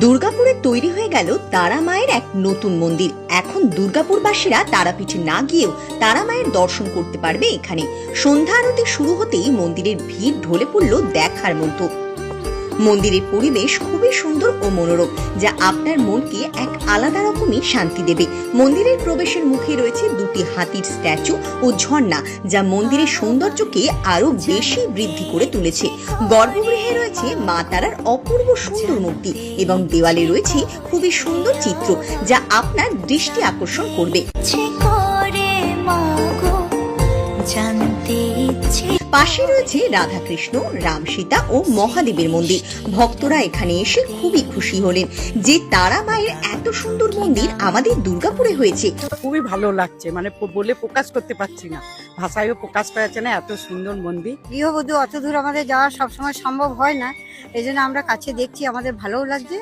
দুর্গাপুরে তৈরি হয়ে গেল তারা মায়ের এক নতুন মন্দির। এখন দুর্গাপুরবাসীরা তারাপীঠে না গিয়েও তারা মায়ের দর্শন করতে পারবে এখানে। সন্ধ্যা আরতি শুরু হতেই মন্দিরের ভিড় ঢলে পড়ল দেখার মতো। মন্দিরের পরিবেশ খুবই সুন্দর ও মনোরম, যা আপনার মনকে এক আলাদা রকমই শান্তি দেবে। মন্দিরের প্রবেশের মুখে রয়েছে দুটি হাতির স্ট্যাচু ও ঝর্ণা, যা মন্দিরের সৌন্দর্যকে আরো বেশি বৃদ্ধি করে তুলেছে। গর্ভগৃহে রয়েছে মা তারার অপূর্ব সুন্দর মূর্তি এবং দেওয়ালে রয়েছে খুবই সুন্দর চিত্র, যা আপনার দৃষ্টি আকর্ষণ করবে। পাশে রয়েছে রাধাকৃষ্ণ, রাম সীতা ও মহাদেবের মন্দির। ভক্তরা এখানে এসে খুবই খুশি হলেন যে তারা মায়ের এত সুন্দর মন্দির আমাদের দুর্গাপুরে হয়েছে। খুবই ভালো লাগছে, মানে বলে প্রকাশ করতে পারছি না, ভাষায়ও প্রকাশ করা যাচ্ছে না, এত সুন্দর মন্দির। গৃহবধূ অত দূর আমাদের যাওয়া সবসময় সম্ভব হয় না, এই জন্য আমরা কাছে দেখছি, আমাদের ভালোও লাগছে।